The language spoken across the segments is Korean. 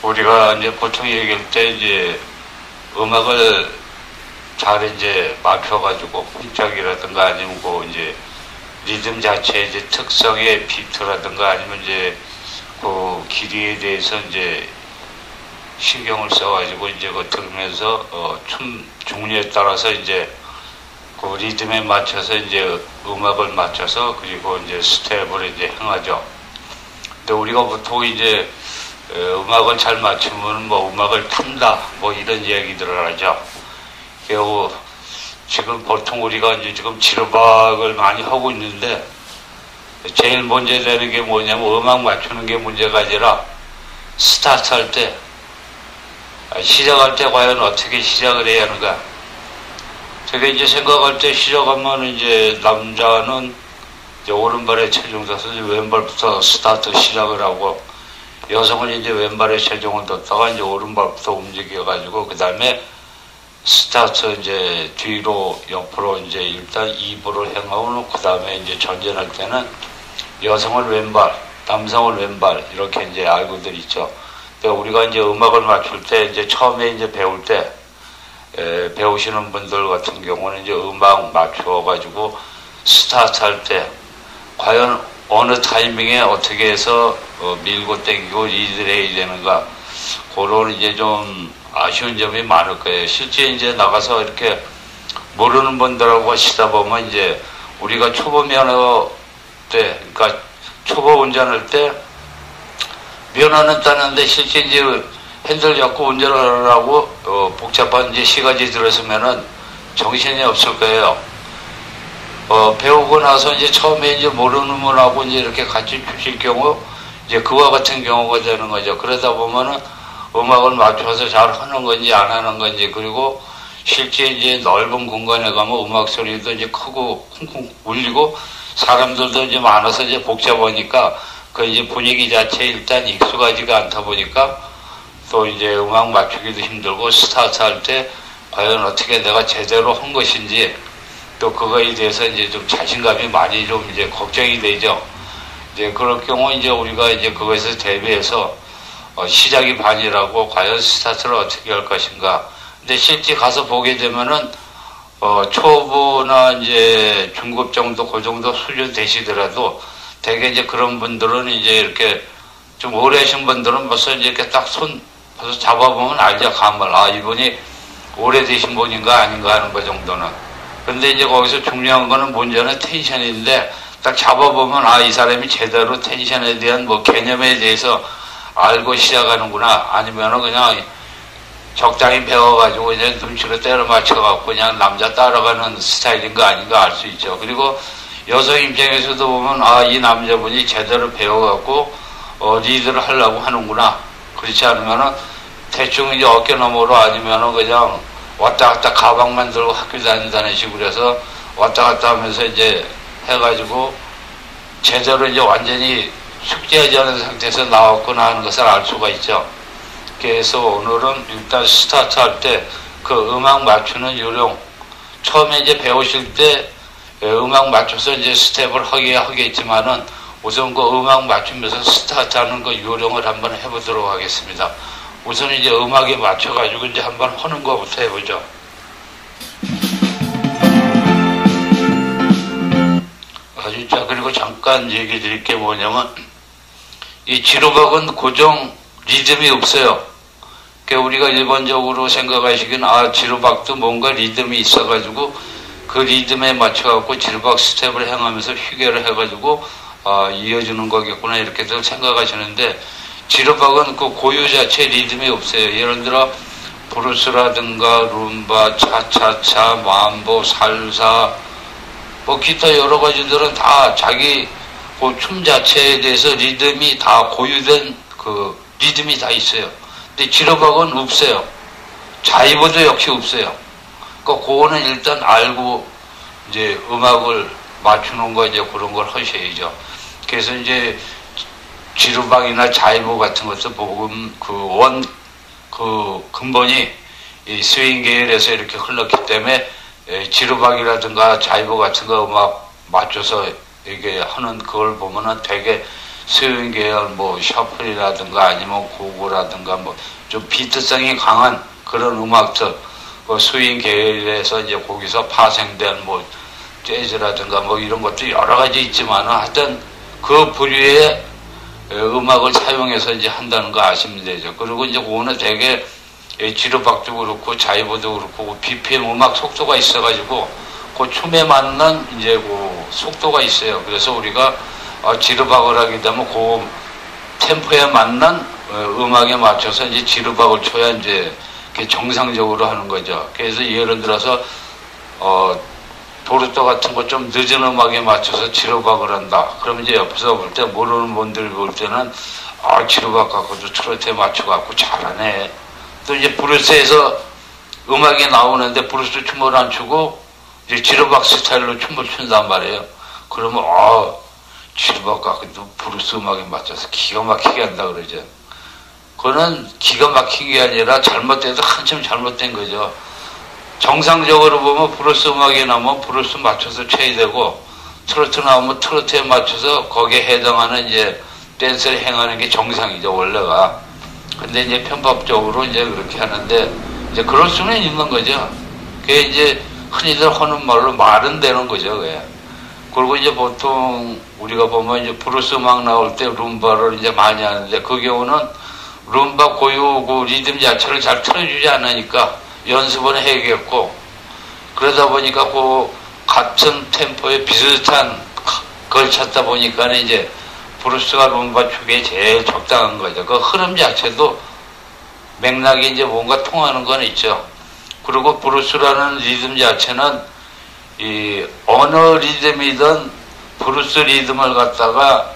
우리가 이제 보통 얘기할 때 이제 음악을 잘 이제 맞춰가지고 혼짝이라든가 아니면 그 이제 리듬 자체의 이제 특성의 비트라든가 아니면 이제 그 길이에 대해서 이제 신경을 써가지고 이제 그 들으면서 춤 종류에 따라서 이제 그 리듬에 맞춰서 이제 음악을 맞춰서 그리고 이제 스텝을 이제 행하죠. 근데 우리가 보통 이제 음악을 잘 맞추면 뭐 음악을 탄다 뭐 이런 이야기들을 하죠. 그리고 지금 보통 우리가 이제 지금 지루박을 많이 하고 있는데 제일 문제되는 게 뭐냐면 음악 맞추는 게 문제가 아니라 스타트 할 때 시작할 때 과연 어떻게 시작을 해야 하는가. 제가 이제 생각할 때 시작하면 이제 남자는 이제 오른발에 체중 둬서 이제 왼발부터 스타트 시작을 하고 여성은 이제 왼발에 체중을 뒀다가 이제 오른발부터 움직여가지고 그 다음에 스타트 이제 뒤로 옆으로 이제 일단 2부를 행하고 그 다음에 이제 전진할 때는 여성을 왼발, 남성을 왼발 이렇게 이제 알고들 있죠. 그러니까 우리가 이제 음악을 맞출 때 이제 처음에 이제 배울 때 배우시는 분들 같은 경우는 이제 음악 맞추어 가지고 스타트 할 때 과연 어느 타이밍에 어떻게 해서 밀고 땡기고 리드를 해야 되는가 그런 이제 좀 아쉬운 점이 많을 거예요. 실제 이제 나가서 이렇게 모르는 분들하고 하시다 보면 이제 우리가 초보 면허 때, 그러니까 초보 운전할 때 면허는 따는데 실제 이제 핸들 잡고 운전을 하라고 복잡한 이제 시가지 들었으면은 정신이 없을 거예요. 배우고 나서 이제 처음에 이제 모르는 분하고 이제 이렇게 같이 주실 경우 이제 그와 같은 경우가 되는 거죠. 그러다 보면은 음악을 맞춰서 잘 하는 건지 안 하는 건지 그리고 실제 이제 넓은 공간에 가면 음악 소리도 이제 크고 쿵쿵 울리고 사람들도 이제 많아서 이제 복잡하니까 그 이제 분위기 자체에 일단 익숙하지가 않다 보니까 또 이제 음악 맞추기도 힘들고 스타트 할 때 과연 어떻게 내가 제대로 한 것인지 또 그거에 대해서 이제 좀 자신감이 많이 좀 이제 걱정이 되죠. 이제 그럴 경우 이제 우리가 이제 그것에서 대비해서 시작이 반이라고 과연 스타트를 어떻게 할 것인가. 근데 실제 가서 보게 되면은 초보나 이제 중급 정도 그 정도 수준 되시더라도 대개 이제 그런 분들은 이제 이렇게 좀 오래 하신 분들은 벌써 이제 이렇게 딱 손 벌써 잡아보면 알죠. 감을 이분이 오래되신 분인가 아닌가 하는 거 정도는. 근데 이제 거기서 중요한 거는 문제는 텐션인데 딱 잡아보면 이 사람이 제대로 텐션에 대한 뭐 개념에 대해서 알고 시작하는구나 아니면은 그냥 적당히 배워가지고 이제 눈치로 때려 맞춰갖고 그냥 남자 따라가는 스타일인가 아닌가 알 수 있죠. 그리고 여성 입장에서도 보면 이 남자분이 제대로 배워갖고 리드를 하려고 하는구나. 그렇지 않으면은 대충 이제 어깨 너머로 아니면은 그냥 왔다 갔다 가방만 들고 학교 다닌다는 식으로 해서 왔다 갔다 하면서 이제 해가지고 제대로 이제 완전히 숙지하지 않은 상태에서 나왔구나 하는 것을 알 수가 있죠. 그래서 오늘은 일단 스타트 할 때 그 음악 맞추는 요령 처음에 이제 배우실 때 음악 맞춰서 이제 스텝을 하겠지만은 우선 그 음악 맞추면서 스타트 하는 그 요령을 한번 해보도록 하겠습니다. 우선 이제 음악에 맞춰가지고 이제 한번 하는 거부터 해보죠. 자, 그리고 잠깐 얘기 드릴 게 뭐냐면 이 지루박은 고정 리듬이 없어요. 그러니까 우리가 일반적으로 생각하시기는 지루박도 뭔가 리듬이 있어가지고 그 리듬에 맞춰갖고 지루박 스텝을 행하면서 휴게를 해가지고 이어지는 거겠구나 이렇게들 생각하시는데 지루박은 그 고유 자체 리듬이 없어요. 예를 들어 브루스라든가 룸바, 차차차, mambo, 살사 뭐 기타 여러 가지들은 다 자기 그 춤 자체에 대해서 리듬이 다 고유된 그 리듬이 다 있어요. 근데 지루박은 없어요. 자이브도 역시 없어요. 그러니까 그거는 일단 알고 이제 음악을 맞추는 거 이제 그런 걸 하셔야죠. 그래서 이제 지루박이나 자이브 같은 것도 보면 그 근본이 이 스윙 계열에서 이렇게 흘렀기 때문에 지루박이라든가 자이브 같은 거 음악 맞춰서 이게 하는 그걸 보면은 되게 스윙 계열 뭐 셔플이라든가 아니면 고고라든가 뭐 좀 비트성이 강한 그런 음악들, 그 스윙 계열에서 이제 거기서 파생된 뭐 재즈라든가 뭐 이런 것도 여러 가지 있지만은 하여튼 그 부류의 음악을 사용해서 이제 한다는 거 아시면 되죠. 그리고 이제 그거는 되게 지르박도 그렇고 자이버도 그렇고 BPM 음악 속도가 있어가지고 그 춤에 맞는 이제 그 속도가 있어요. 그래서 우리가 지르박을 하게 되면 그 템포에 맞는 음악에 맞춰서 이제 지르박을 쳐야 이제 정상적으로 하는 거죠. 그래서 예를 들어서 도르토 같은 거 좀 늦은 음악에 맞춰서 지르박을 한다. 그러면 이제 옆에서 볼 때 모르는 분들 볼 때는 지르박 갖고도 트로트에 맞춰갖고 잘하네. 또 이제 브루스에서 음악이 나오는데 브루스 춤을 안 추고 이제 지르박 스타일로 춤을 춘단 말이에요. 그러면 지르박 갖고도 브루스 음악에 맞춰서 기가 막히게 한다 그러죠. 그거는 기가 막힌 게 아니라 잘못돼도 한참 잘못된 거죠. 정상적으로 보면 브루스 음악이 나오면 브루스 맞춰서 쳐야 되고 트로트 나오면 트로트에 맞춰서 거기에 해당하는 이제 댄스를 행하는 게 정상이죠, 원래가. 근데 이제 편법적으로 이제 그렇게 하는데 이제 그럴 수는 있는 거죠. 그게 이제 흔히들 하는 말로 말은 되는 거죠, 그게. 그리고 이제 보통 우리가 보면 이제 브루스 음악 나올 때 룸바를 이제 많이 하는데 그 경우는 룸바 고유 그 리듬 자체를 잘 틀어주지 않으니까 연습은 해야겠고, 그러다 보니까 그 같은 템포에 비슷한 걸 찾다 보니까 이제 브루스가 룸바 축에 제일 적당한 거죠. 그 흐름 자체도 맥락이 이제 뭔가 통하는 건 있죠. 그리고 브루스라는 리듬 자체는 이 어느 리듬이든 브루스 리듬을 갖다가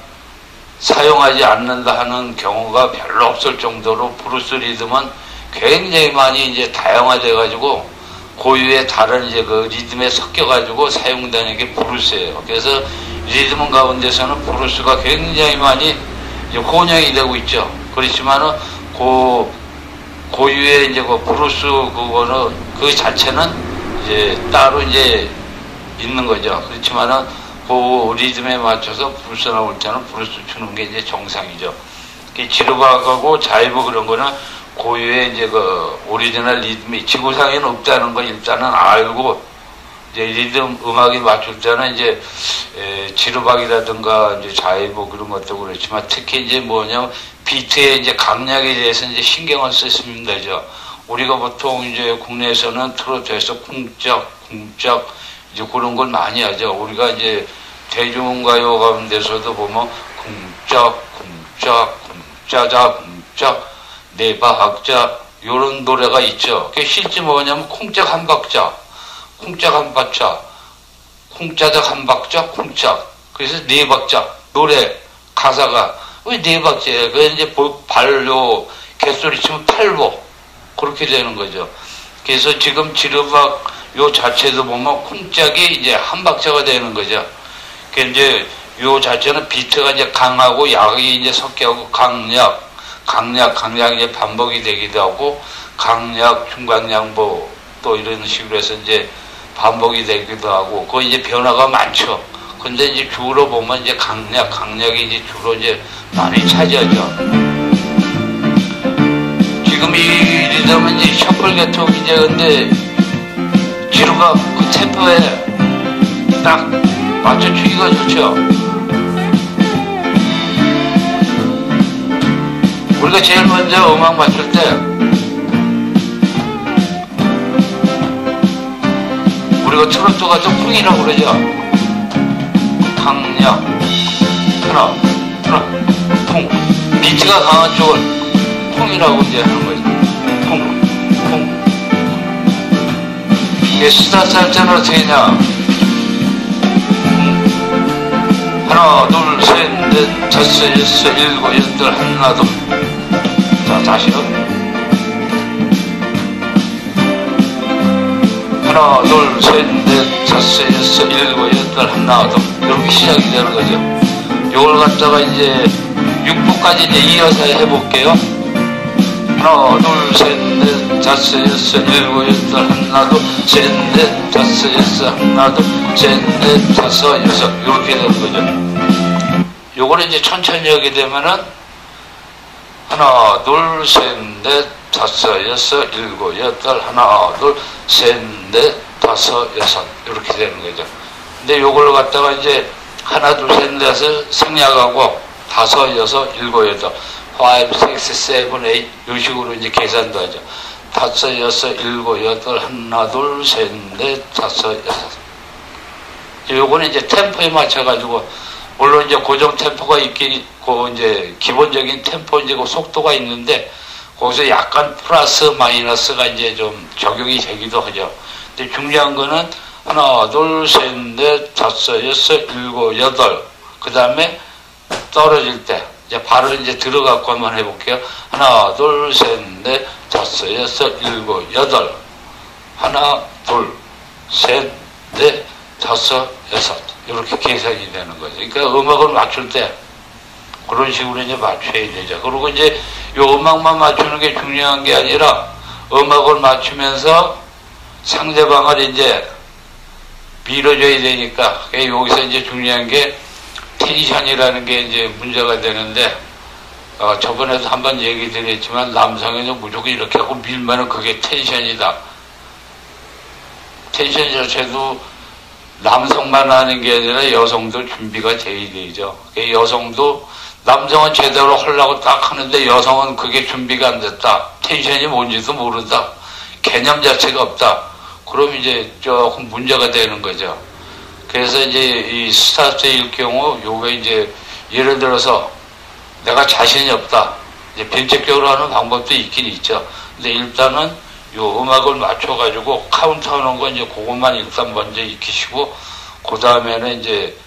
사용하지 않는다 하는 경우가 별로 없을 정도로 브루스 리듬은 굉장히 많이 이제 다양화돼 가지고 고유의 다른 이제 그 리듬에 섞여 가지고 사용되는 게 브루스예요. 그래서 리듬 가운데서는 브루스가 굉장히 많이 이제 혼용이 되고 있죠. 그렇지만은 고유의 이제 그 브루스 그거는 그 자체는 이제 따로 이제 있는 거죠. 그렇지만은 그 리듬에 맞춰서 브루스 나올 때는 브루스 추는 게 이제 정상이죠. 지르박하고 자이브 그런 거는 고유의 이제 그 오리지널 리듬이 지구상에는 없다는 걸 일단은 알고 이제 리듬 음악이 맞출 때는 이제 지르박이라든가 이제 자이브 그런 것도 그렇지만 특히 이제 뭐냐면 비트의 이제 강약에 대해서 이제 신경을 쓰시면 되죠. 우리가 보통 이제 국내에서는 트로트에서 쿵짝 이제 그런 걸 많이 하죠. 우리가 이제 대중가요 가운데서도 보면 쿵짝 네 박자 요런 노래가 있죠. 그게 실제 뭐냐면 쿵짝 한 박자 쿵짜작 한 박자 쿵짝. 그래서 네 박자 노래 가사가 왜 네 박자예요? 그 이제 발로 개소리 치면 팔보 그렇게 되는 거죠. 그래서 지금 지르박 요 자체도 보면 쿵짝이 이제 한 박자가 되는 거죠. 그 이제 요 자체는 비트가 이제 강하고 약이 이제 섞여하고 강약 이제 반복이 되기도 하고 강약, 중강약 또 이런 식으로 해서 이제 반복이 되기도 하고 그 이제 변화가 많죠. 근데 이제 주로 보면 이제 강약이 이제 주로 이제 많이 차지하죠. 지금 이 리듬은 이제 셔플 계통이제 근데 지루가 그 템포에 딱 맞춰주기가 좋죠. 우리가 제일 먼저 음악 맞출 때 우리가 트로트 같은 쿵이라고 그러죠. 강약 하나 쿵 비트가 강한 쪽을 쿵이라고 이제 하는 거죠. 쿵 이게 스타트 할 때는 어떻게 했냐. 하나 둘 셋 넷 다섯 여섯 일곱 여덟 하나 둘. 자 다시요. 하나 둘 셋 넷 다섯 여섯 일곱 여덟 하나 둘 이렇게 시작이 되는 거죠. 요걸 갖다가 이제 6부까지 이제 이어서 해볼게요. 하나 둘 셋 넷 다섯 여섯 일곱 여덟 하나 둘 셋 넷 다섯 여섯 하나 둘 셋 넷 다섯 여섯 이렇게 되는 거죠. 요거는 이제 천천히 하게 되면은 하나, 둘, 셋, 넷, 다섯, 여섯, 일곱, 여덟, 하나, 둘, 셋, 넷, 다섯, 여섯 이렇게 되는 거죠. 근데 요걸 갖다가 이제 하나, 둘, 셋, 넷을 생략하고 다섯, 여섯, 일곱, 여덟, 5, 6, 7, 8 요 식으로 이제 계산도 하죠. 다섯, 여섯, 일곱, 여덟, 하나, 둘, 셋, 넷, 다섯, 여섯. 요거는 이제 템포에 맞춰가지고, 물론 이제 고정 템포가 있긴 있고, 이제 기본적인 템포 이제 그 속도가 있는데, 거기서 약간 플러스 마이너스가 이제 좀 적용이 되기도 하죠. 근데 중요한 거는 하나, 둘, 셋, 넷, 다섯, 여섯, 일곱, 여덟. 그 다음에 떨어질 때, 이제 발을 이제 들어갖고 한번 해볼게요. 하나, 둘, 셋, 넷, 다섯, 여섯, 일곱, 여덟. 하나, 둘, 셋, 넷, 다섯, 여섯. 이렇게 계산이 되는 거죠. 그러니까 음악을 맞출 때 그런 식으로 이제 맞춰야 되죠. 그리고 이제 요 음악만 맞추는 게 중요한 게 아니라 음악을 맞추면서 상대방을 이제 밀어줘야 되니까 여기서 이제 중요한 게 텐션이라는 게 이제 문제가 되는데 저번에도 한번 얘기 드렸지만 남성에는 무조건 이렇게 하고 밀면은 그게 텐션이다. 텐션 자체도 남성만 하는 게 아니라 여성도 준비가 돼야 되죠. 여성도 남성은 제대로 하려고 딱 하는데 여성은 그게 준비가 안 됐다. 텐션이 뭔지도 모른다. 개념 자체가 없다. 그럼 이제 조금 문제가 되는 거죠. 그래서 이제 이 스타트일 경우 요게 이제 예를 들어서 내가 자신이 없다. 이제 변칙적으로 하는 방법도 있긴 있죠. 근데 일단은 요 음악을 맞춰가지고 카운트하는 건 이제 그것만 일단 먼저 익히시고, 그 다음에는 이제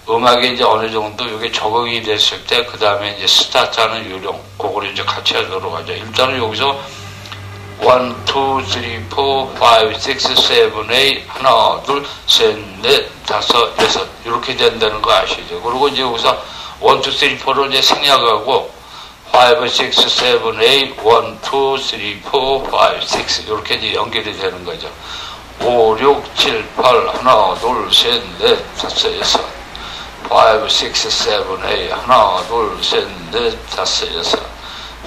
음악이 이제 어느 정도 이게 적응이 됐을 때, 그 다음에 이제 스타트하는 요령, 그걸 이제 같이 하도록 하죠. 일단은 여기서 1, 2, 3, 4, 5, 6, 7, 8, 하나, 둘, 셋, 넷, 다섯, 여섯. 이렇게 된다는 거 아시죠? 그리고 이제 여기서 1, 2, 3, 4를 이제 생략하고, 5, 6, 7, 8, 1, 2, 3, 4, 5, 6 이렇게 이제 연결이 되는 거죠. 5, 6, 7, 8 하나, 둘, 셋, 넷, 다섯, 여섯 5, 6, 7, 8 하나, 둘, 셋, 넷, 다섯, 여섯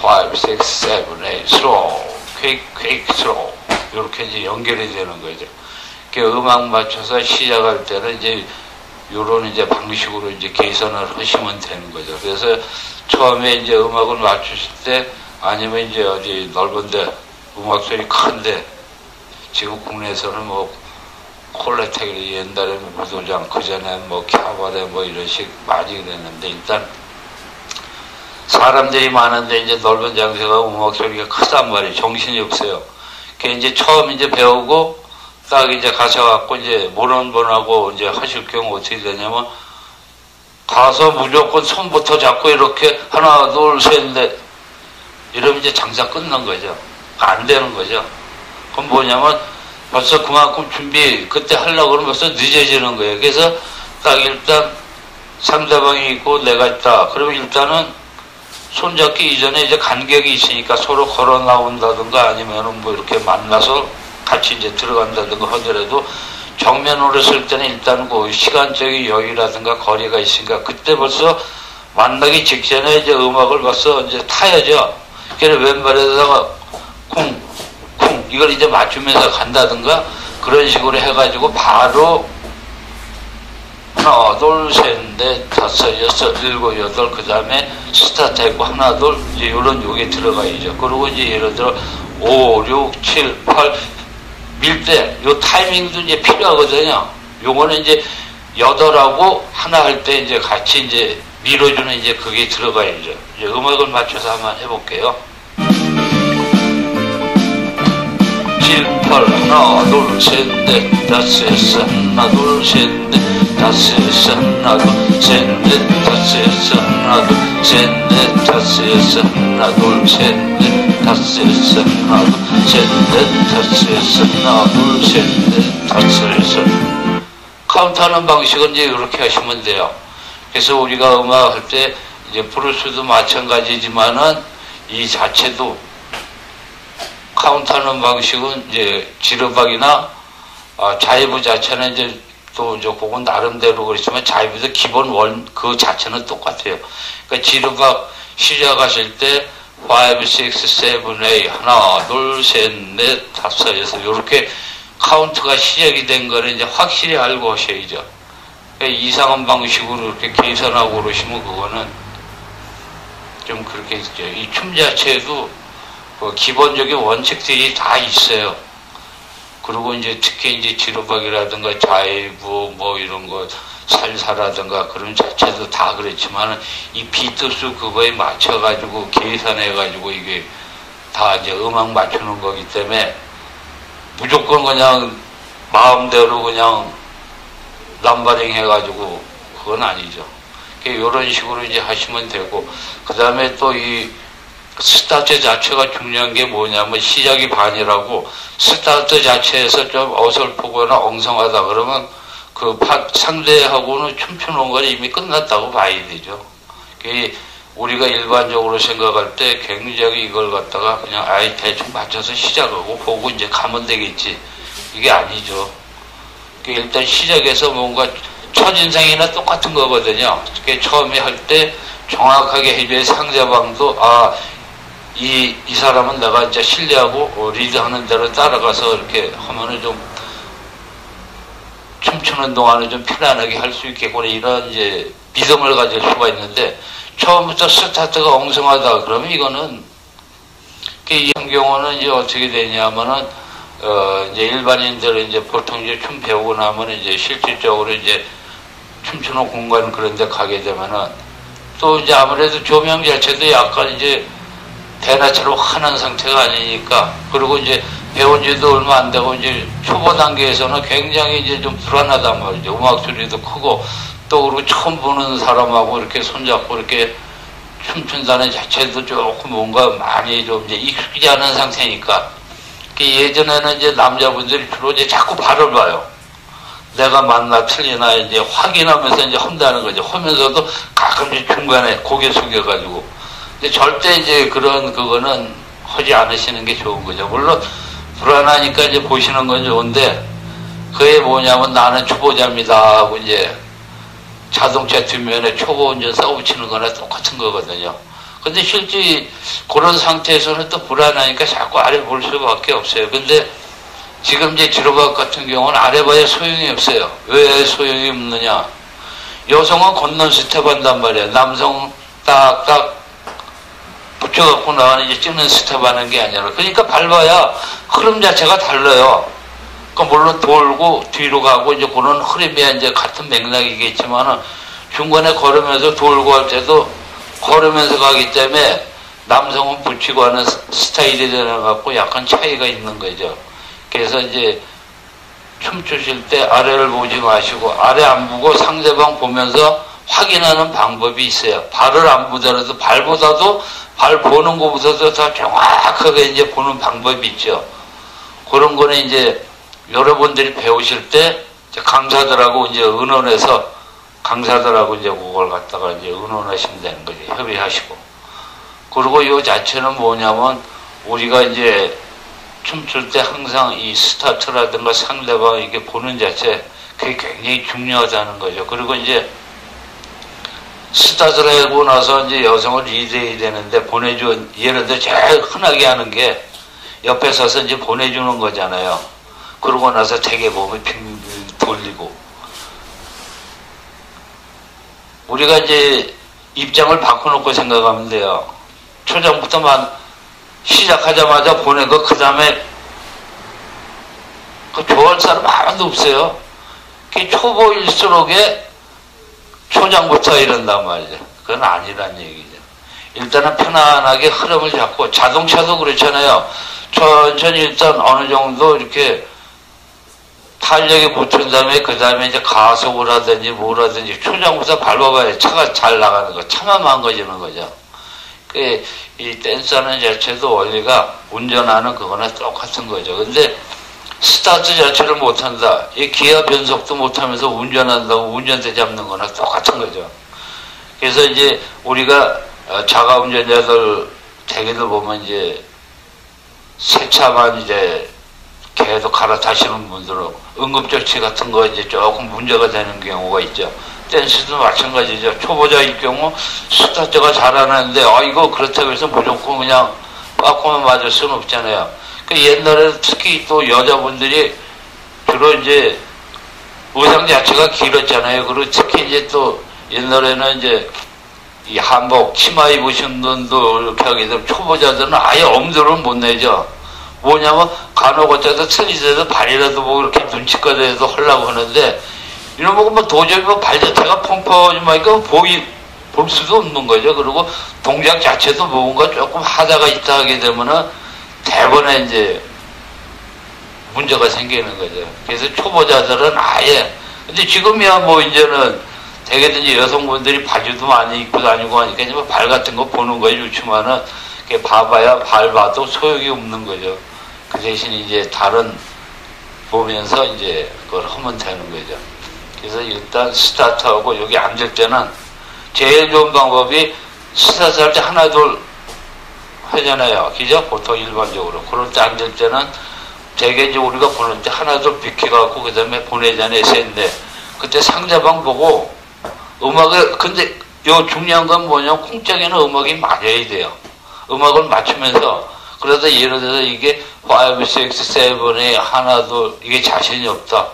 5, 6, 7, 8 slow, quick, quick, slow 이렇게 이제 연결이 되는 거죠. 음악 맞춰서 시작할 때는 이제 요런 이제 방식으로 이제 개선을 하시면 되는 거죠. 그래서 처음에 이제 음악을 맞추실 때 아니면 이제 어디 넓은데 음악 소리 큰데 지금 국내에서는 뭐 콜레텍이 옛날에 무도장 그 전에 뭐 캬바레 뭐 이런 식 많이 그랬는데 일단 사람들이 많은데 이제 넓은 장소가 음악 소리가 크단 말이에요. 정신이 없어요. 그 이제 처음 이제 배우고 딱 이제 가셔갖고 이제 모르는 분하고 이제 하실 경우 어떻게 되냐면 가서 무조건 손부터 잡고 이렇게 하나, 둘, 셋, 넷 이러면 이제 장사 끝난 거죠. 안 되는 거죠. 그럼 뭐냐면 벌써 그만큼 준비 그때 하려고 그러면 벌써 늦어지는 거예요. 그래서 딱 일단 상대방이 있고 내가 있다. 그러면 일단은 손잡기 이전에 이제 간격이 있으니까 서로 걸어 나온다든가 아니면은 뭐 이렇게 만나서 같이 이제 들어간다든가 하더라도 정면으로 쓸 때는 일단 그 시간적인 여유라든가 거리가 있으니까 그때 벌써 만나기 직전에 이제 음악을 벌써 이제 타야죠. 그래서 왼발에다가 쿵, 쿵 이걸 이제 맞추면서 간다든가 그런 식으로 해가지고 바로 하나, 둘, 셋, 넷, 다섯, 여섯, 일곱, 여덟 그 다음에 스타트 했고 하나, 둘 이제 요런 요게 들어가야죠. 그리고 이제 예를 들어 5, 6, 7, 8 밀 때, 요 타이밍도 이제 필요하거든요. 요거는 이제 여덟하고 하나 할 때 이제 같이 이제 밀어주는 이제 그게 들어가야죠. 이제 음악을 맞춰서 한번 해볼게요. 7, 8, 하나, 둘, 셋, 넷, 다섯, 여섯, 하나, 둘, 셋, 넷, 다섯, 여섯, 하나, 둘, 셋, 넷, 다섯, 여섯, 하나, 둘, 셋, 넷, 다섯, 여섯, 하나, 둘, 셋, 넷, 다섯, 여섯, 하나, 둘, 셋, 넷, 다섯, 여섯, 하나, 둘, 셋, 넷, 다섯, 여섯. 카운트하는 방식은 이제 이렇게 하시면 돼요. 그래서 우리가 음악 할 때 이제 브루스도 마찬가지지만은 이 자체도 카운트하는 방식은 이제 지르박이나 자이브 자체는 이제 또 이제 그건 나름대로 그렇지만 자이브도 기본 그 자체는 똑같아요. 그러니까 지르박 시작하실 때 5, 6, 7, 8 하나, 둘, 셋, 넷, 다섯, 여섯 이렇게 카운트가 시작이 된 거는 이제 확실히 알고 하셔야죠. 그러니까 이상한 방식으로 이렇게 계산하고 그러시면 그거는 좀 그렇게 있죠. 이 춤 자체에도 그 기본적인 원칙들이 다 있어요. 그리고 이제 특히 이제 지루박이라든가 자이브 뭐 이런 거 살사라든가 그런 자체도 다 그렇지만 이 비트수 그거에 맞춰가지고 계산해가지고 이게 다 이제 음악 맞추는 거기 때문에 무조건 그냥 마음대로 그냥 남바링 해가지고 그건 아니죠. 이런 식으로 이제 하시면 되고, 그 다음에 또 이 스타트 자체가 중요한 게 뭐냐면 시작이 반이라고 스타트 자체에서 좀 어설프거나 엉성하다 그러면 그 상대하고는 춤추는 건 이미 끝났다고 봐야 되죠. 우리가 일반적으로 생각할 때 굉장히 이걸 갖다가 그냥 아이 대충 맞춰서 시작하고 보고 이제 가면 되겠지. 이게 아니죠. 일단 시작해서 뭔가 첫인상이나 똑같은 거거든요. 처음에 할 때 정확하게 해줘야 상대방도 이 사람은 내가 이제 신뢰하고 리드하는 대로 따라가서 이렇게 하면은 좀 춤추는 동안은 좀 편안하게 할 수 있겠구나 이런 이제 믿음을 가질 수가 있는데 처음부터 스타트가 엉성하다 그러면 이거는 이 경우는 이제 어떻게 되냐면은 이제 일반인들은 이제 보통 이제 춤 배우고 나면 이제 실질적으로 이제 춤추는 공간 그런 데 가게 되면은 또 이제 아무래도 조명 자체도 약간 이제 대낮처럼 환한 상태가 아니니까 그리고 이제 배운 지도 얼마 안 되고 이제 초보 단계에서는 굉장히 이제 좀 불안하단 말이죠. 음악 소리도 크고 또 그리고 처음 보는 사람하고 이렇게 손잡고 이렇게 춤춘다는 자체도 조금 뭔가 많이 좀 이제 익숙지 않은 상태니까 예전에는 이제 남자분들이 주로 이제 자꾸 발을 봐요. 내가 맞나 틀리나 이제 확인하면서 이제 한다는 거죠. 하면서도 가끔 이제 중간에 고개 숙여가지고. 근데 절대 이제 그거는 하지 않으시는 게 좋은 거죠. 물론 불안하니까 이제 보시는 건 좋은데 그게 뭐냐면 나는 초보자입니다 하고 이제 자동차 뒷면에 초보 운전 써붙이는 거나 똑같은 거거든요. 근데 실제 그런 상태에서는 또 불안하니까 자꾸 아래 볼 수밖에 없어요. 근데 지금 이제 지루박 같은 경우는 아래 봐야 소용이 없어요. 왜 소용이 없느냐? 여성은 걷는 스텝 한단 말이에요. 남성 딱딱 붙여갖고 나가는 이제 찍는 스텝 하는 게 아니라. 그러니까 밟아야 흐름 자체가 달라요. 그러니까 물론 돌고 뒤로 가고 이제 그런 흐름이 이제 같은 맥락이겠지만은 중간에 걸으면서 돌고 할 때도 걸으면서 가기 때문에 남성은 붙이고 하는 스타일이 되어갖고 약간 차이가 있는 거죠. 그래서 이제 춤추실 때 아래를 보지 마시고 아래 안 보고 상대방 보면서 확인하는 방법이 있어요. 발을 안 보더라도 발보다도 발 보는 것보다도 더 정확하게 이제 보는 방법이 있죠. 그런 거는 이제 여러분들이 배우실 때 강사들하고 이제 의논해서 강사들하고 이제 그걸 갖다가 이제 의논하시면 되는 거죠. 협의하시고. 그리고 이 자체는 뭐냐면 우리가 이제 춤출 때 항상 이 스타트라든가 상대방 이렇게 보는 자체 그게 굉장히 중요하다는 거죠. 그리고 이제 스타트를 하고 나서 이제 여성을 리드해야 되는데 예를 들어 제일 흔하게 하는 게 옆에 서서 이제 보내주는 거잖아요. 그러고 나서 되게 몸을 빙빙 돌리고. 우리가 이제 입장을 바꿔놓고 생각하면 돼요. 초장부터만 시작하자마자 보내고 그 다음에 그 좋아할 사람 하나도 없어요. 그 초보일수록에 초장부터 이런단 말이죠. 그건 아니란 얘기죠. 일단은 편안하게 흐름을 잡고 자동차도 그렇잖아요. 천천히 일단 어느 정도 이렇게 탄력이 붙은 다음에 그 다음에 이제 가속을 하든지 뭐라든지 초장부터 밟아봐야 차가 잘 나가는 거, 차만 망가지는 거죠. 이 댄스하는 자체도 원리가 운전하는 그거나 똑같은 거죠. 근데 스타트 자체를 못한다. 이 기아 변속도 못하면서 운전한다고 운전대 잡는 거나 똑같은 거죠. 그래서 이제 우리가 자가 운전자들 대개들 보면 이제 새 차만 이제 계속 갈아타시는 분들은 응급조치 같은 거 이제 조금 문제가 되는 경우가 있죠. 댄스도 마찬가지죠. 초보자일 경우 스타트가 잘하는데 이거 그렇다고 해서 무조건 그냥 빠꾸만 맞을 수는 없잖아요. 그 옛날에 특히 또 여자분들이 주로 이제 의상 자체가 길었잖아요. 그리고 특히 이제 또 옛날에는 이제 이 한복 치마 입으신 분도 이렇게 하게 되면 초보자들은 아예 엄두를 못 내죠. 뭐냐면 간혹 어쩌다 틀리더라도 발이라도 뭐 이렇게 눈치껏 해서 하려고 하는데 이런 거 뭐 도저히 뭐 발 자체가 펑펑하니까 볼 수도 없는 거죠. 그리고 동작 자체도 뭔가 조금 하다가 있다 하게 되면은 대번에 이제 문제가 생기는 거죠. 그래서 초보자들은 아예 근데 지금이야 뭐 이제는 대개든지 여성분들이 바지도 많이 입고 다니고 하니까 이제 발 같은 거 보는 거에 좋지만은 봐봐야 발 봐도 소용이 없는 거죠. 그 대신 이제 다른 보면서 이제 그걸 하면 되는 거죠. 그래서 일단 스타트하고 여기 앉을 때는 제일 좋은 방법이 스타트 할 때 하나 둘 하잖아요. 그죠? 보통 일반적으로. 그럴 때 앉을 때는 되게 이제 우리가 보는 때 하나 둘 비켜갖고 그 다음에 보내자네 셋인데 그때 상대방 보고 음악을 근데 요 중요한 건 뭐냐면 쿵짝에는 음악이 맞아야 돼요. 음악을 맞추면서 그러다 예를 들어서 이게 5, 6, 7에 하나 둘 이게 자신이 없다.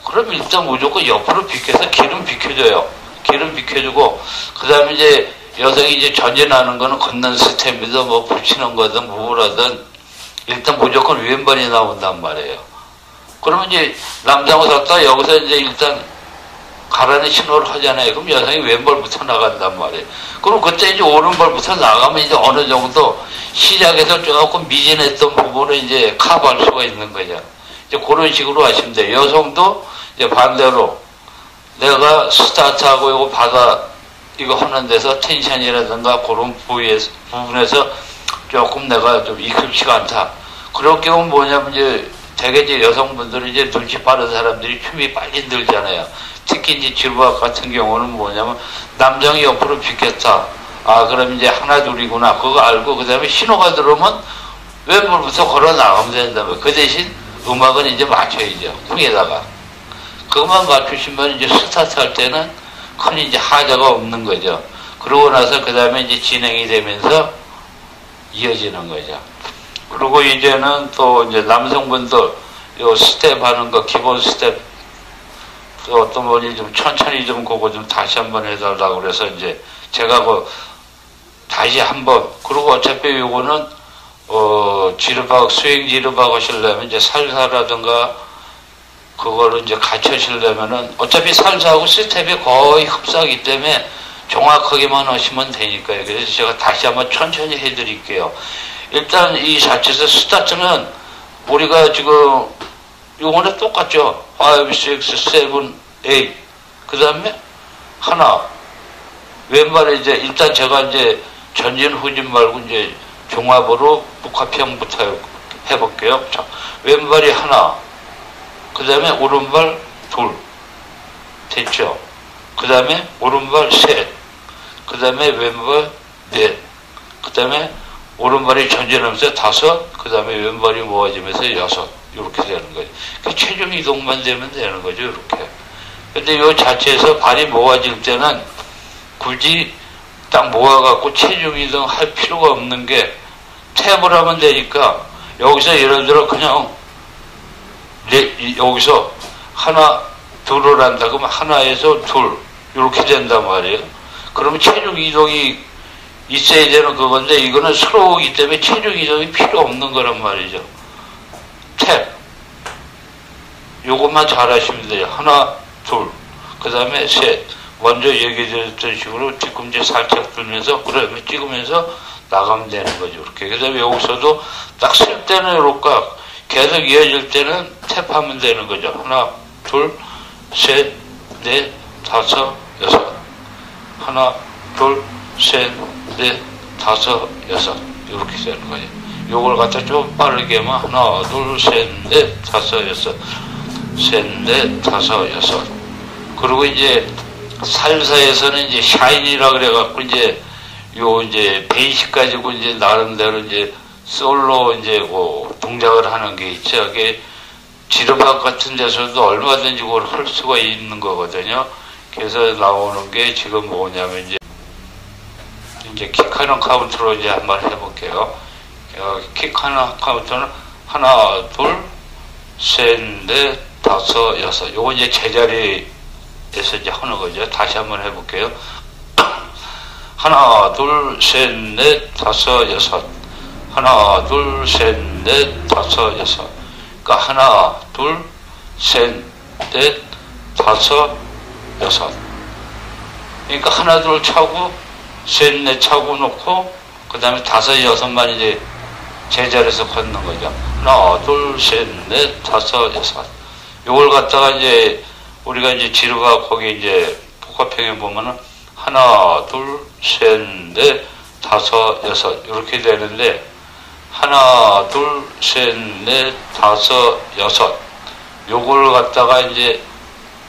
그럼 일단 무조건 옆으로 비켜서 길은 비켜줘요. 길은 비켜주고 그 다음에 이제 여성이 이제 전진하는 거는 걷는 스텝이든 뭐 붙이는 거든 뭐라든 일단 무조건 왼발이 나온단 말이에요. 그러면 이제 남자가 섰다 여기서 이제 일단 가라는 신호를 하잖아요. 그럼 여성이 왼발부터 나간단 말이에요. 그럼 그때 이제 오른발부터 나가면 이제 어느 정도 시작에서 조금 미진했던 부분을 이제 커버할 수가 있는 거죠. 이제 그런 식으로 하시면 돼요. 여성도 이제 반대로 내가 스타트하고 이거 이거 하는 데서 텐션이라든가 그런 부분에서 조금 내가 좀 익숙치가 않다. 그럴 경우는 뭐냐면 이제 되게 이제 여성분들은 이제 눈치 빠른 사람들이 춤이 빨리 늘잖아요. 특히 이제 지루박 같은 경우는 뭐냐면 남성이 옆으로 비켰다. 그럼 이제 하나 둘이구나. 그거 알고 그 다음에 신호가 들어오면 왼발부터 걸어 나가면 된다면 그 대신 음악은 이제 맞춰야죠. 흥에다가. 그것만 맞추시면 이제 스타트 할 때는 큰 이제 하자가 없는 거죠. 그러고 나서 그 다음에 이제 진행이 되면서 이어지는 거죠. 그리고 이제는 또 이제 남성분들 요 스텝 하는 거 기본 스텝 또 어떤 분이 좀 천천히 좀 그거 좀 다시 한번 해달라고 그래서 이제 제가 다시 한번 그리고 어차피 요거는 지르박 스윙 지르박 하시려면 이제 살사라든가 그거를 이제 같이 하시려면은 어차피 살사하고 스텝이 거의 흡사하기 때문에 정확하게만 하시면 되니까요. 그래서 제가 다시 한번 천천히 해드릴게요. 일단 이 자체에서 스타트는 우리가 지금 요거는 똑같죠. 5, 6, 7, 8. 그 다음에 하나. 왼발에 이제 일단 제가 이제 전진 후진 말고 이제 종합으로 복합형부터 해볼게요. 자, 왼발이 하나. 그 다음에 오른발 둘. 됐죠? 그 다음에 오른발 셋. 그 다음에 왼발 넷. 그 다음에 오른발이 전진하면서 다섯. 그 다음에 왼발이 모아지면서 여섯. 이렇게 되는 거죠. 그 체중 이동만 되면 되는 거죠. 이렇게. 근데 이 자체에서 발이 모아질 때는 굳이 딱 모아갖고 체중 이동 할 필요가 없는 게 탭을 하면 되니까 여기서 예를 들어 그냥 여기서 하나 둘을 한다 그러면 하나에서 둘 이렇게 된단 말이에요. 그러면 체중 이동이 있어야 되는 그건데 이거는 스로우이기 때문에 체중 이동이 필요 없는 거란 말이죠. 탭 요것만 잘 하시면 돼요. 하나 둘 그 다음에 셋 먼저 얘기해줬던 식으로 뒤꿈치 살짝 들면서 그러면 찍으면서 나가면 되는 거죠. 이렇게. 그 다음에 여기서도 딱 쓸 때는 이렇게 계속 이어질 때는 탭하면 되는 거죠. 하나, 둘, 셋, 넷, 다섯, 여섯. 하나, 둘, 셋, 넷, 다섯, 여섯. 이렇게 되는 거죠. 요걸 갖다 좀 빠르게 하면 하나, 둘, 셋, 넷, 다섯, 여섯. 셋, 넷, 다섯, 여섯. 그리고 이제 살사에서는 이제 샤인이라 그래갖고 이제 베이식 가지고 이제 나름대로 이제 솔로 이제 동작을 하는 게 있죠. 이게 지르박 같은 데서도 얼마든지 그걸 할 수가 있는 거거든요. 그래서 나오는 게 지금 뭐냐면 이제 킥하는 카운트로 이제 한번 해볼게요. 킥하는 카운트는 하나, 둘, 셋, 넷, 다섯, 여섯. 요거 이제 제자리에서 이제 하는 거죠. 다시 한번 해볼게요. 하나, 둘, 셋, 넷, 다섯, 여섯. 하나, 둘, 셋, 넷, 다섯, 여섯. 그러니까 하나, 둘, 셋, 넷, 다섯, 여섯. 그러니까 하나, 둘 차고, 셋, 넷 차고 놓고, 그 다음에 다섯, 여섯만 이제 제자리에서 걷는 거죠. 하나, 둘, 셋, 넷, 다섯, 여섯. 요걸 갖다가 이제, 우리가 이제 지르가 거기 이제 복합형에 보면은, 하나, 둘, 셋, 넷, 다섯, 여섯. 이렇게 되는데, 하나, 둘, 셋, 넷, 다섯, 여섯. 요걸 갖다가 이제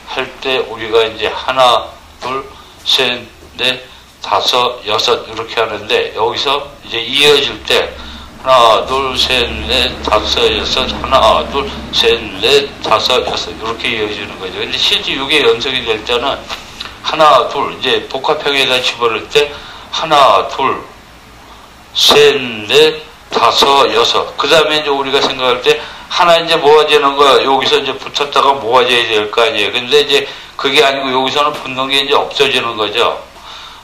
할 때 우리가 이제 하나, 둘, 셋, 넷, 다섯, 여섯. 이렇게 하는데, 여기서 이제 이어질 때, 하나, 둘, 셋, 넷, 다섯, 여섯. 하나, 둘, 셋, 넷, 다섯, 여섯. 이렇게 이어지는 거죠. 근데 실제 이게 연속이 될 때는, 하나, 둘, 이제 복합형에다 집어넣을 때, 하나, 둘, 셋, 넷, 다섯, 여섯. 그 다음에 이제 우리가 생각할 때, 하나 이제 모아지는 거, 여기서 이제 붙었다가 모아져야 될 거 아니에요. 근데 이제 그게 아니고 여기서는 붙는 게 이제 없어지는 거죠.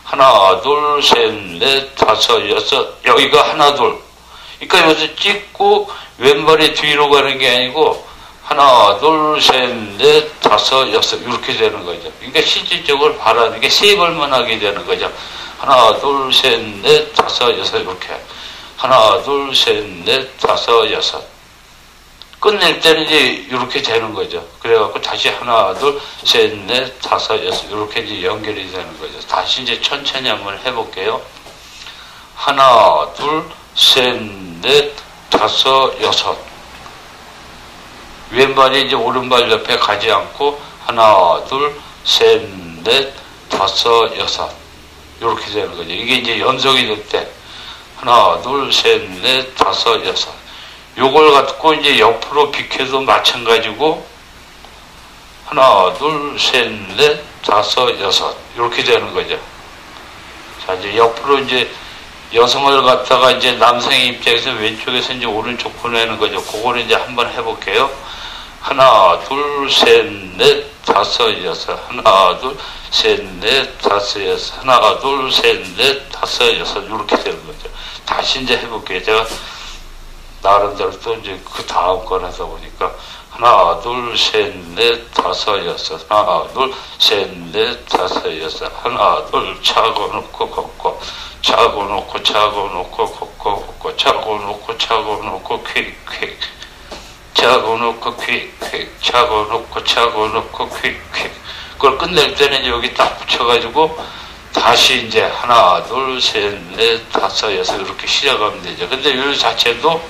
하나, 둘, 셋, 넷, 다섯, 여섯. 여기가 하나, 둘. 그러니까 여기서 찍고 왼발이 뒤로 가는 게 아니고, 하나, 둘, 셋, 넷, 다섯, 여섯. 이렇게 되는 거죠. 그러니까 실질적으로 바라는 게 세 벌만 하게 되는 거죠. 하나, 둘, 셋, 넷, 다섯, 여섯. 이렇게. 하나, 둘, 셋, 넷, 다섯, 여섯. 끝낼 때는 이제 이렇게 되는 거죠. 그래갖고 다시 하나, 둘, 셋, 넷, 다섯, 여섯. 이렇게 이제 연결이 되는 거죠. 다시 이제 천천히 한번 해볼게요. 하나, 둘, 셋, 넷, 다섯, 여섯. 왼발이 이제 오른발 옆에 가지 않고 하나, 둘, 셋, 넷, 다섯, 여섯. 이렇게 되는 거죠. 이게 이제 연속이 될 때 하나, 둘, 셋, 넷, 다섯, 여섯. 요걸 갖고 이제 옆으로 비켜도 마찬가지고 하나, 둘, 셋, 넷, 다섯, 여섯. 이렇게 되는 거죠. 자, 이제 옆으로 이제 여성을 갖다가 이제 남성의 입장에서 왼쪽에서 이제 오른쪽 보내는 거죠. 그거를 이제 한번 해볼게요. 하나, 둘, 셋, 넷, 다섯, 여섯. 하나, 둘, 셋, 넷, 다섯, 여섯. 하나, 둘, 셋, 넷, 다섯, 여섯. 이렇게 되는 거죠. 다시 이제 해볼게요. 제가 나름대로 또 이제 그 다음 걸 하다 보니까 하나, 둘, 셋, 넷, 다섯, 여섯. 하나, 둘, 셋, 넷, 다섯, 여섯. 하나, 둘, 차고 놓고 걷고, 차고 놓고, 차고 놓고, 걷고, 걷고, 차고 놓고, 차고 놓고, 퀵, 퀵. 차고 놓고, 퀵, 퀵. 차고 놓고, 차고 놓고, 퀵, 퀵. 그걸 끝낼 때는 여기 딱 붙여가지고, 다시 이제 하나, 둘, 셋, 넷, 다섯, 여섯. 이렇게 시작하면 되죠. 근데 이 자체도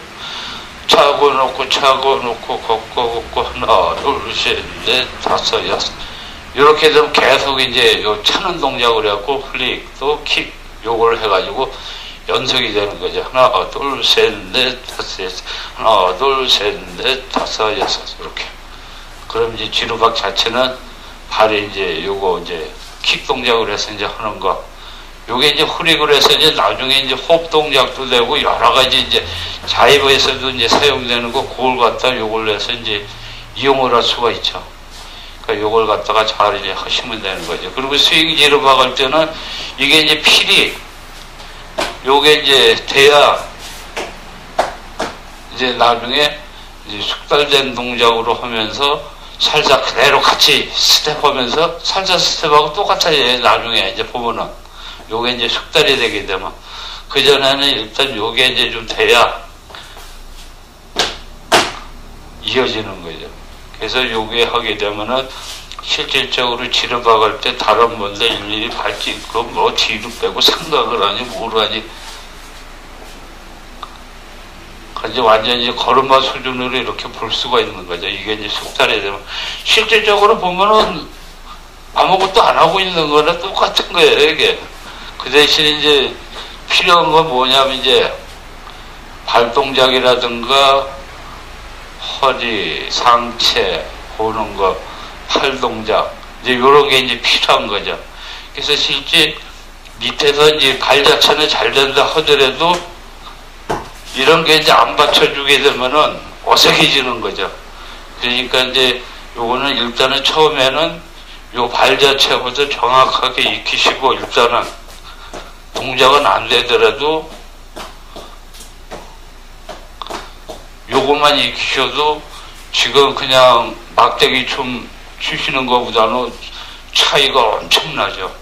차고 놓고, 차고 놓고, 걷고, 걷고, 하나, 둘, 셋, 넷, 다섯, 여섯. 이렇게 되면 계속 이제 요 차는 동작을 해갖고, 플릭, 또 킥, 요걸 해가지고 연속이 되는 거죠. 하나, 둘, 셋, 넷, 다섯, 여섯. 하나, 둘, 셋, 넷, 다섯, 여섯. 이렇게. 그럼 이제 지루박 자체는 발이 이제 요거 이제 킥 동작을 해서 이제 하는 거. 요게 이제 후릭을 해서 이제 나중에 이제 호흡 동작도 되고 여러 가지 이제 자이브에서도 이제 사용되는 거, 그걸 갖다 요걸 해서 이제 이용을 할 수가 있죠. 그러니까 요걸 갖다가 잘 이제 하시면 되는 거죠. 그리고 스윙 지르박 할 때는 이게 이제 필이 요게 이제 돼야 이제 나중에 이제 숙달된 동작으로 하면서 살짝 그대로 같이 스텝하면서 살짝 스텝하고 똑같아요. 나중에 이제 보면은 요게 이제 숙달이 되게 되면 그전에는 일단 요게 이제 좀 돼야 이어지는 거죠. 그래서 요게 하게 되면은 실질적으로 지르박 할 때 다른 분들 일일이 밟지 있고 뭐 뒤로 빼고 생각을 하니 뭘 하니 이제 완전히 걸음마 수준으로 이렇게 볼 수가 있는 거죠. 이게 이제 숙달이 되면 실질적으로 보면은 아무것도 안 하고 있는 거나 똑같은 거예요. 이게 그 대신 이제 필요한 건 뭐냐면 이제 발 동작이라든가 허리, 상체, 보는 거, 팔 동작, 이제 요런 게 이제 필요한 거죠. 그래서 실제 밑에서 이제 발 자체는 잘 된다 하더라도 이런 게 이제 안 받쳐주게 되면은 어색해지는 거죠. 그러니까 이제 요거는 일단은 처음에는 요 발 자체부터 정확하게 익히시고 일단은 동작은 안 되더라도 요것만 익히셔도 지금 그냥 막대기 춤 추시는 것보다는 차이가 엄청나죠.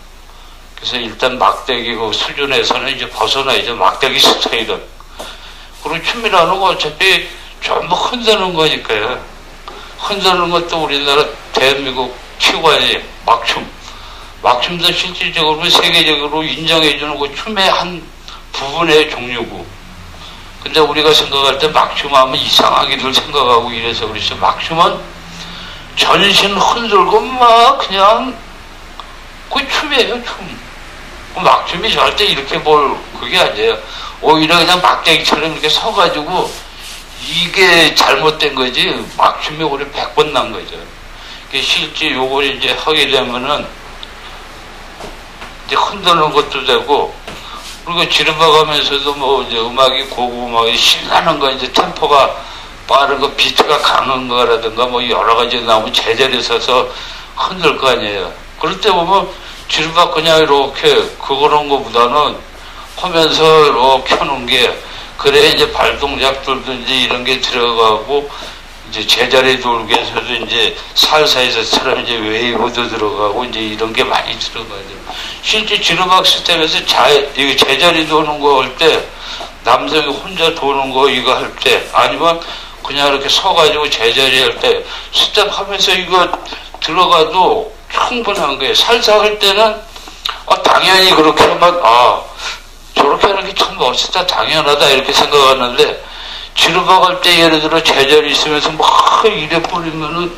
그래서 일단 막대기 그 수준에서는 이제 벗어나야죠. 막대기 스타일은. 그리고 춤이라는 거 어차피 전부 흔드는 거니까요. 흔드는 것도 우리나라 대한민국 최고의 막춤. 막춤도 실질적으로 세계적으로 인정해주는 그 춤의 한 부분의 종류고. 근데 우리가 생각할 때 막춤하면 이상하게들 생각하고 이래서 그렇죠. 막춤은 전신 흔들고 막 그냥 그 춤이에요, 춤. 막춤이 절대 이렇게 볼 그게 아니에요. 오히려 그냥 막대기처럼 이렇게 서가지고 이게 잘못된 거지 막춤이 오히려 100번 난 거죠. 실제 요걸 이제 하게 되면은 이제 흔드는 것도 되고 그리고 지르박하면서도 뭐 이제 음악이 고음악이 신나는 거 이제 템포가 빠른 거 비트가 강한 거라든가 뭐 여러 가지 나오면 제자리에 서서 흔들 거 아니에요. 그럴 때 보면 지르박 그냥 이렇게 그런 거보다는 하면서 이렇게 켜놓은 게 그래 이제 발 동작들도 이제 이런 게 들어가고 이제 제자리 돌게 해서도 이제 살사에서처럼 이제 웨이브도 들어가고 이제 이런 게 많이 들어가죠. 실제 지르박 시스템에서 이게 제자리 도는 거 할 때 남성이 혼자 도는 거 이거 할 때 아니면 그냥 이렇게 서가지고 제자리 할 때 스텝 하면서 이거 들어가도 충분한 거예요. 살사 할 때는 당연히 그렇게 하면 저렇게 하는 게 참 멋있다 당연하다 이렇게 생각하는데 지르박 할 때 예를 들어 제자리 있으면서 막 이래 버리면은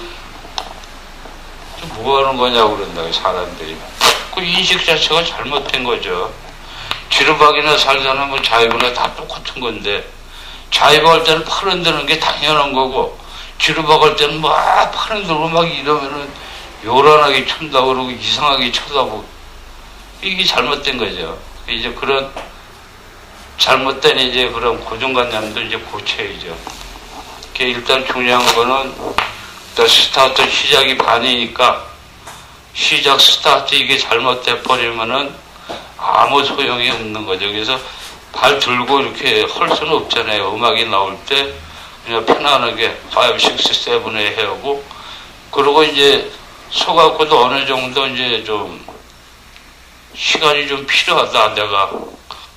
뭐 하는 거냐고 그런다 사람들이. 그 인식 자체가 잘못된 거죠. 지르박이나 살사나 뭐 자이브나 다 똑같은 건데 자이브 할 때는 팔 흔드는 게 당연한 거고 지르박 할 때는 막 팔 흔들고 막 이러면은 요란하게 춘다 그러고 이상하게 쳐다보고 이게 잘못된 거죠. 이제 그런 잘못된 이제 그런 고정관념도 이제 고쳐야죠. 일단 중요한 거는 일단 스타트 시작이 반이니까 시작 스타트 이게 잘못돼 버리면은 아무 소용이 없는 거죠. 그래서 발 들고 이렇게 할 수는 없잖아요. 음악이 나올 때 그냥 편안하게 5, 6, 7에 해오고 그러고 이제 서갖고도 어느 정도 이제 좀 시간이 좀 필요하다 내가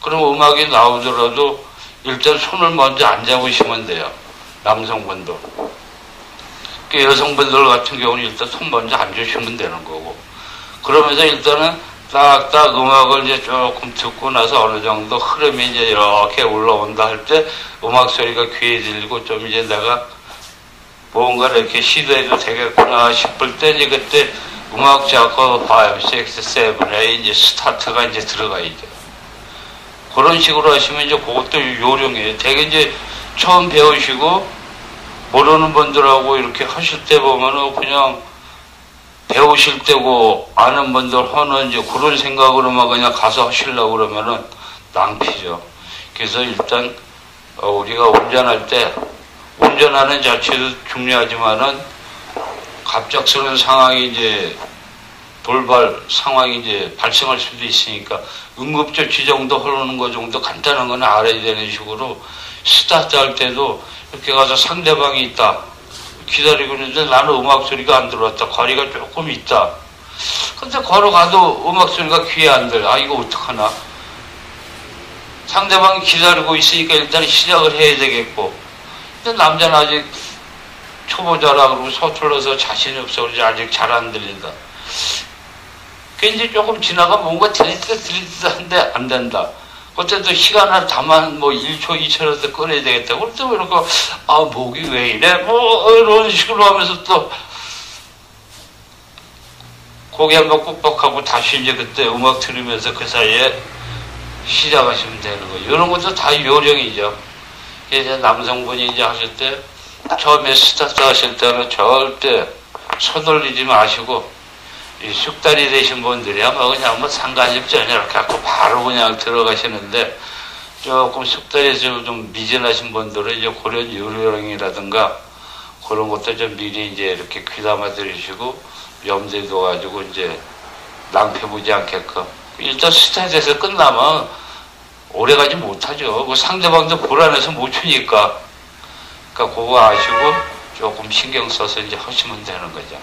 그럼 음악이 나오더라도 일단 손을 먼저 안 잡으시면 돼요. 남성분도. 여성분들 같은 경우는 일단 손 먼저 안 주시면 되는 거고. 그러면서 일단은 딱딱 음악을 이제 조금 듣고 나서 어느 정도 흐름이 이제 이렇게 올라온다 할 때 음악 소리가 귀에 들리고 좀 이제 내가 뭔가 이렇게 시도해도 되겠구나 싶을 때 이제 그때 음악 잡고 5, 6, 7에 이제 스타트가 이제 들어가야죠. 그런 식으로 하시면 이제 그것도 요령이에요. 되게 이제 처음 배우시고 모르는 분들하고 이렇게 하실 때 보면은 그냥 배우실 때고 아는 분들 하는 이제 그런 생각으로만 그냥 가서 하시려고 그러면은 낭피죠. 그래서 일단 우리가 운전할 때 운전하는 자체도 중요하지만은 갑작스러운 상황이 이제 돌발 상황이 이제 발생할 수도 있으니까 응급조치 정도 하는 거 정도 간단한 건 알아야 되는 식으로 스타트 할 때도 이렇게 가서 상대방이 있다. 기다리고 있는데 나는 음악 소리가 안 들어왔다. 거리가 조금 있다. 근데 걸어가도 음악 소리가 귀에 안 들어. 이거 어떡하나. 상대방이 기다리고 있으니까 일단 시작을 해야 되겠고. 근데 남자는 아직 초보자라 그러고 서툴러서 자신이 없어. 그러지 아직 잘 안 들린다. 그 이제 조금 지나가 뭔가 들리듯 한데 안 된다. 그때도 시간을 다만 뭐 1초, 2초라도 꺼내야 되겠다. 그럴 때 이렇게, 목이 왜 이래? 뭐, 이런 식으로 하면서 또, 고개 한번 꾹꾹하고 다시 이제 그때 음악 들으면서 그 사이에 시작하시면 되는 거예요. 이런 것도 다 요령이죠. 이제 남성분이 이제 하실 때, 처음에 스타트 하실 때는 절대 서둘리지 마시고, 이 숙달이 되신 분들이야 뭐 그냥 뭐 상관이 없죠. 이렇게 갖고 바로 그냥 들어가시는데, 조금 숙달이 좀 미진하신 분들은 이제 그런 요령이라든가 그런 것도 좀 미리 이제 이렇게 귀담아 들으시고 염두에 둬가지고 이제 낭패 보지 않게끔. 일단 스타트에서 끝나면 오래 가지 못하죠. 그 상대방도 불안해서 못 추니까. 그러니까 그거 아시고 조금 신경 써서 이제 하시면 되는 거죠.